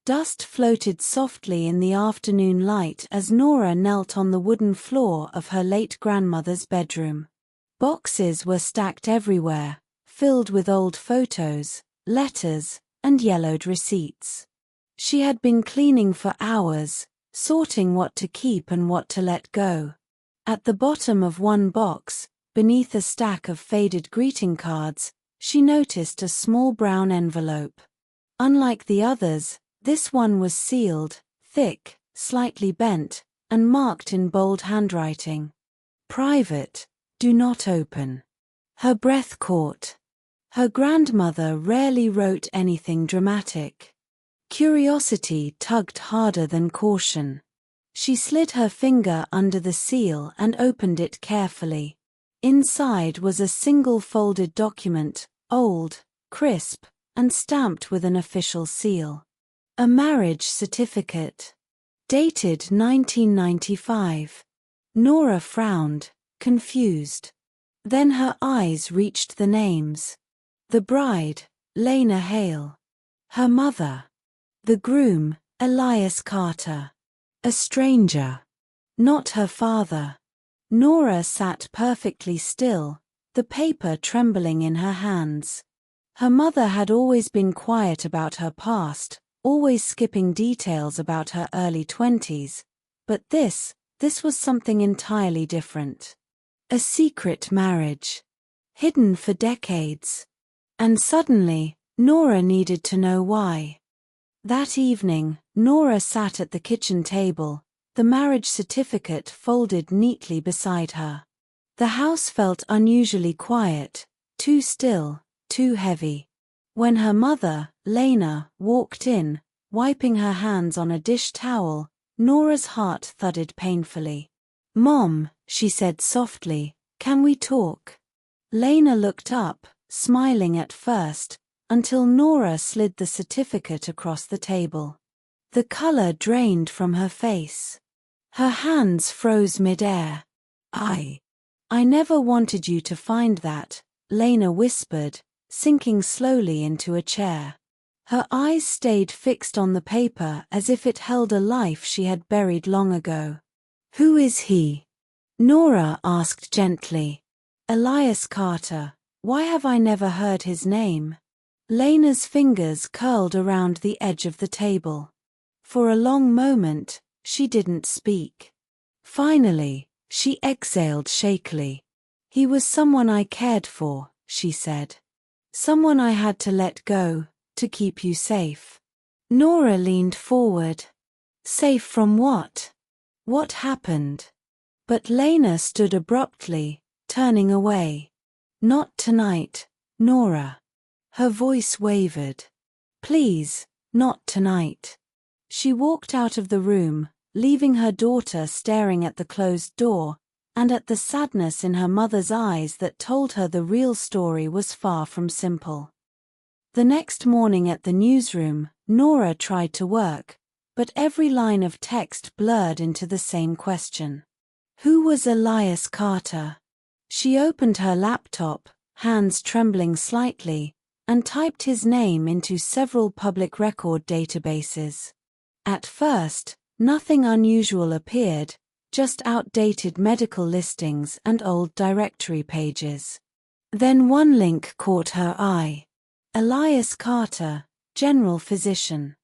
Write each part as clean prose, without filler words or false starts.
Dust floated softly in the afternoon light as Nora knelt on the wooden floor of her late grandmother's bedroom. Boxes were stacked everywhere, filled with old photos, letters, and yellowed receipts. She had been cleaning for hours, sorting what to keep and what to let go. At the bottom of one box, beneath a stack of faded greeting cards, she noticed a small brown envelope. Unlike the others, this one was sealed, thick, slightly bent, and marked in bold handwriting. Private, do not open. Her breath caught. Her grandmother rarely wrote anything dramatic. Curiosity tugged harder than caution. She slid her finger under the seal and opened it carefully. Inside was a single folded document, old, crisp, and stamped with an official seal. A marriage certificate. Dated 1995. Nora frowned, confused. Then her eyes reached the names. The bride, Lena Hale. Her mother. The groom, Elias Carter. A stranger. Not her father. Nora sat perfectly still, the paper trembling in her hands. Her mother had always been quiet about her past, always skipping details about her early 20s, but this was something entirely different. A secret marriage. Hidden for decades. And suddenly, Nora needed to know why. That evening, Nora sat at the kitchen table, the marriage certificate folded neatly beside her. The house felt unusually quiet, too still, too heavy. When her mother, Lena, walked in, wiping her hands on a dish towel, Nora's heart thudded painfully. "Mom," she said softly, "can we talk?" Lena looked up, smiling at first, until Nora slid the certificate across the table. The color drained from her face. Her hands froze mid-air. I never wanted you to find that," Lena whispered, sinking slowly into a chair. Her eyes stayed fixed on the paper as if it held a life she had buried long ago. "Who is he?" Nora asked gently. "Elias Carter. Why have I never heard his name?" Lena's fingers curled around the edge of the table. For a long moment, she didn't speak. Finally, she exhaled shakily. "He was someone I cared for," she said. "Someone I had to let go, to keep you safe." Nora leaned forward. "Safe from what? What happened?" But Lena stood abruptly, turning away. "Not tonight, Nora." Her voice wavered. "Please, not tonight." She walked out of the room, leaving her daughter staring at the closed door, and at the sadness in her mother's eyes that told her the real story was far from simple. The next morning at the newsroom, Nora tried to work, but every line of text blurred into the same question. Who was Elias Carter? She opened her laptop, hands trembling slightly, and typed his name into several public record databases. At first, nothing unusual appeared, just outdated medical listings and old directory pages. Then one link caught her eye. Elias Carter, General Physician.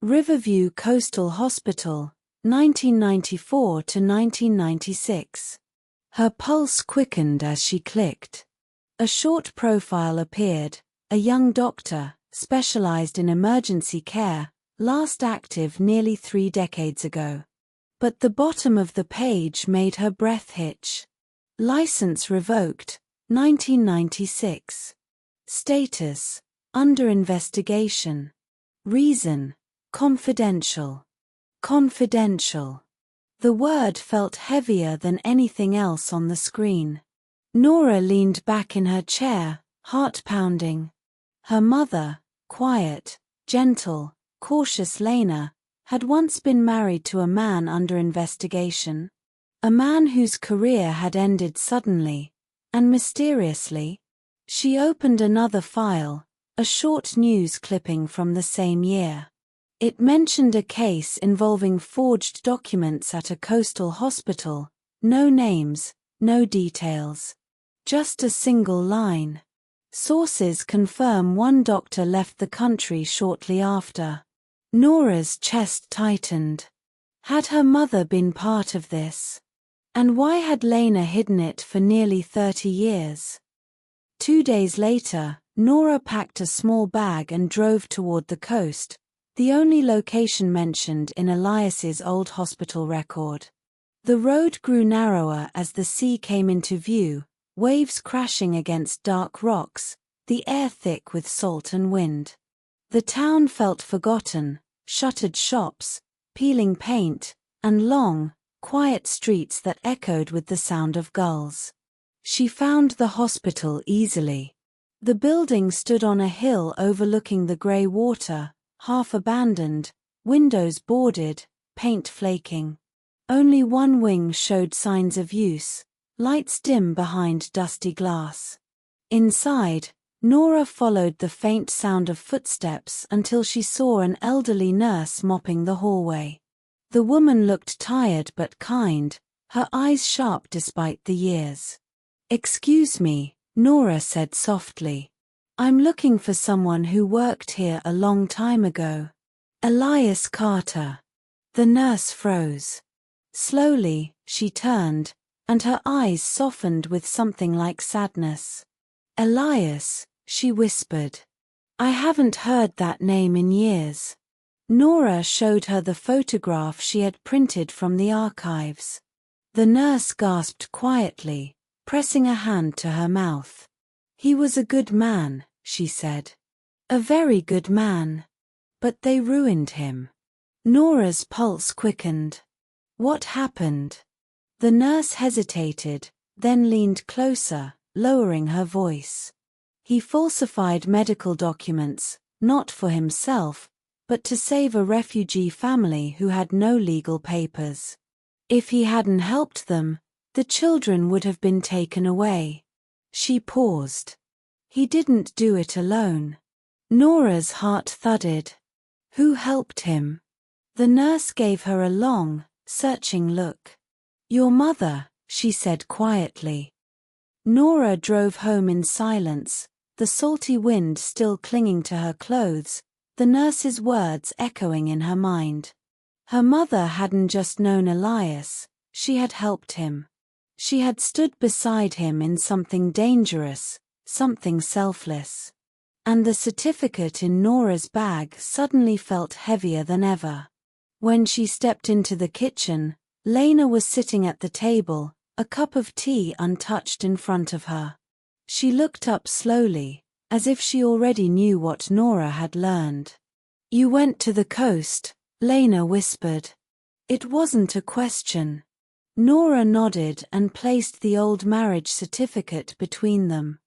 Riverview Coastal Hospital, 1994 to 1996. Her pulse quickened as she clicked. A short profile appeared, a young doctor, specialized in emergency care, last active nearly 3 decades ago. But the bottom of the page made her breath hitch. License revoked, 1996. Status, under investigation. Reason, confidential. Confidential. The word felt heavier than anything else on the screen. Nora leaned back in her chair, heart pounding. Her mother, quiet, gentle, cautious Lena, had once been married to a man under investigation. A man whose career had ended suddenly, and mysteriously. She opened another file, a short news clipping from the same year. It mentioned a case involving forged documents at a coastal hospital. No names, no details. Just a single line. Sources confirm one doctor left the country shortly after. Nora's chest tightened. Had her mother been part of this? And why had Lena hidden it for nearly 30 years? 2 days later, Nora packed a small bag and drove toward the coast, the only location mentioned in Elias's old hospital record. The road grew narrower as the sea came into view, waves crashing against dark rocks, the air thick with salt and wind. The town felt forgotten, shuttered shops, peeling paint, and long, quiet streets that echoed with the sound of gulls. She found the hospital easily. The building stood on a hill overlooking the grey water, half abandoned, windows boarded, paint flaking. Only one wing showed signs of use, lights dim behind dusty glass. Inside, Nora followed the faint sound of footsteps until she saw an elderly nurse mopping the hallway. The woman looked tired but kind, her eyes sharp despite the years. "Excuse me," Nora said softly. "I'm looking for someone who worked here a long time ago." "Elias Carter." The nurse froze. Slowly, she turned, and her eyes softened with something like sadness. "Elias," she whispered. "I haven't heard that name in years." Nora showed her the photograph she had printed from the archives. The nurse gasped quietly, pressing a hand to her mouth. "He was a good man," she said. "A very good man. But they ruined him." Nora's pulse quickened. "What happened?" The nurse hesitated, then leaned closer, lowering her voice. "He falsified medical documents, not for himself, but to save a refugee family who had no legal papers. If he hadn't helped them, the children would have been taken away." She paused. "He didn't do it alone." Nora's heart thudded. "Who helped him?" The nurse gave her a long, searching look. "Your mother," she said quietly. Nora drove home in silence, the salty wind still clinging to her clothes, the nurse's words echoing in her mind. Her mother hadn't just known Elias, she had helped him. She had stood beside him in something dangerous, something selfless. And the certificate in Nora's bag suddenly felt heavier than ever. When she stepped into the kitchen, Lena was sitting at the table, a cup of tea untouched in front of her. She looked up slowly, as if she already knew what Nora had learned. "You went to the coast," Lena whispered. It wasn't a question. Nora nodded and placed the old marriage certificate between them.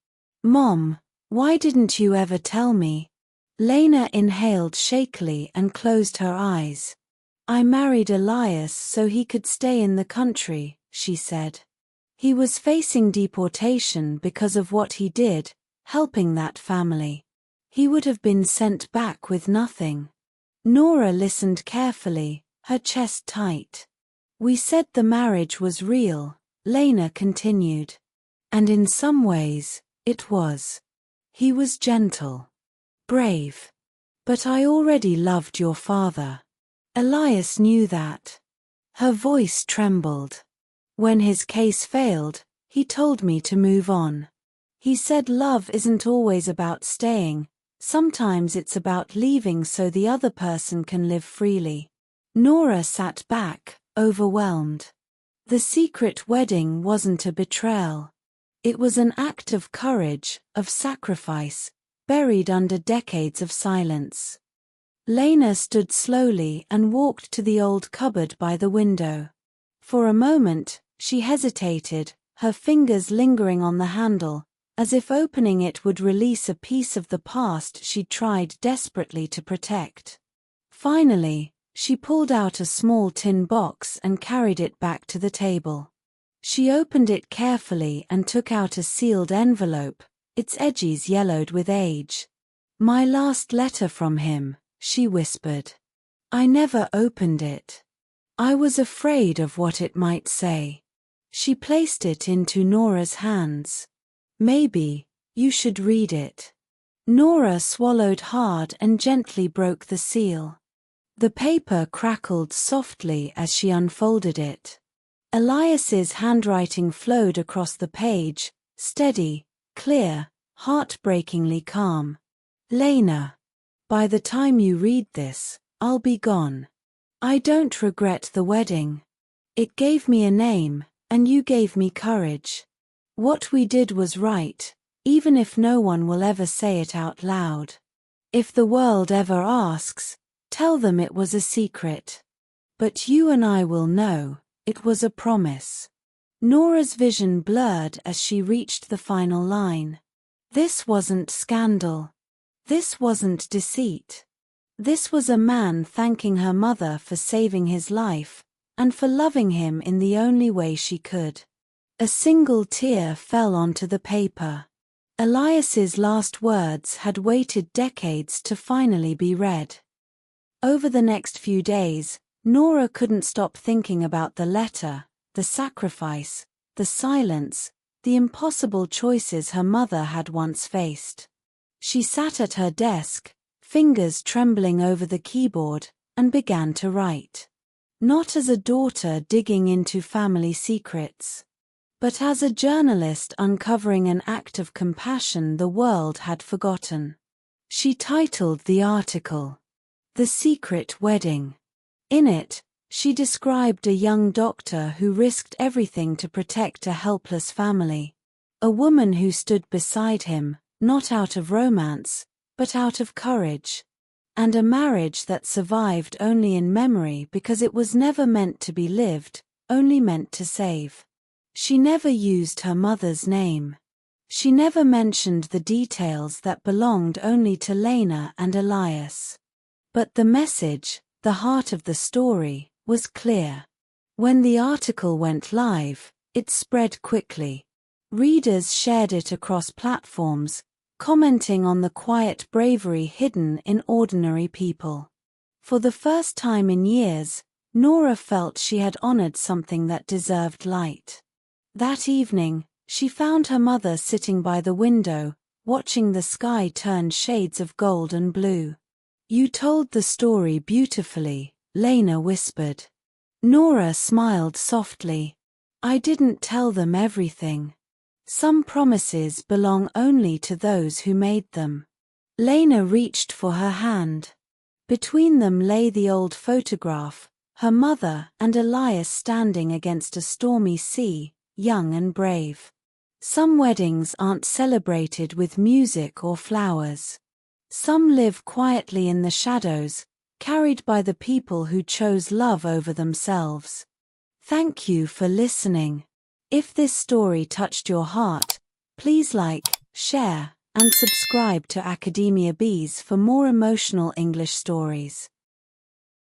"Mom, why didn't you ever tell me?" Lena inhaled shakily and closed her eyes. "I married Elias so he could stay in the country," she said. "He was facing deportation because of what he did, helping that family. He would have been sent back with nothing." Nora listened carefully, her chest tight. "We said the marriage was real," Lena continued. "And in some ways, it was. He was gentle. Brave. But I already loved your father. Elias knew that." Her voice trembled. "When his case failed, he told me to move on. He said love isn't always about staying, sometimes it's about leaving so the other person can live freely." Nora sat back, overwhelmed. The secret wedding wasn't a betrayal. It was an act of courage, of sacrifice, buried under decades of silence. Lena stood slowly and walked to the old cupboard by the window. For a moment, she hesitated, her fingers lingering on the handle, as if opening it would release a piece of the past she'd tried desperately to protect. Finally, she pulled out a small tin box and carried it back to the table. She opened it carefully and took out a sealed envelope, its edges yellowed with age. "My last letter from him," she whispered. I never opened it. I was afraid of what it might say. She placed it into Nora's hands. Maybe you should read it. Nora swallowed hard and gently broke the seal. The paper crackled softly as she unfolded it. Elias's handwriting flowed across the page, steady, clear, heartbreakingly calm. Lena, by the time you read this, I'll be gone. I don't regret the wedding. It gave me a name, and you gave me courage. What we did was right, even if no one will ever say it out loud. If the world ever asks, tell them it was a secret. But you and I will know, it was a promise. Nora's vision blurred as she reached the final line. This wasn't scandal. This wasn't deceit. This was a man thanking her mother for saving his life, and for loving him in the only way she could. A single tear fell onto the paper. Elias's last words had waited decades to finally be read. Over the next few days, Nora couldn't stop thinking about the letter, the sacrifice, the silence, the impossible choices her mother had once faced. She sat at her desk, fingers trembling over the keyboard, and began to write. Not as a daughter digging into family secrets, but as a journalist uncovering an act of compassion the world had forgotten. She titled the article, "The Secret Wedding." In it, she described a young doctor who risked everything to protect a helpless family. A woman who stood beside him, not out of romance, but out of courage. And a marriage that survived only in memory because it was never meant to be lived, only meant to save. She never used her mother's name. She never mentioned the details that belonged only to Lena and Elias. But the message, the heart of the story, was clear. When the article went live, it spread quickly. Readers shared it across platforms, commenting on the quiet bravery hidden in ordinary people. For the first time in years, Nora felt she had honored something that deserved light. That evening, she found her mother sitting by the window, watching the sky turn shades of gold and blue. "You told the story beautifully," Lena whispered. Nora smiled softly. "I didn't tell them everything. Some promises belong only to those who made them." Lena reached for her hand. Between them lay the old photograph, her mother and Elias standing against a stormy sea, young and brave. Some weddings aren't celebrated with music or flowers. Some live quietly in the shadows, carried by the people who chose love over themselves. Thank you for listening. If this story touched your heart, please like, share, and subscribe to Academia Bees for more emotional English stories.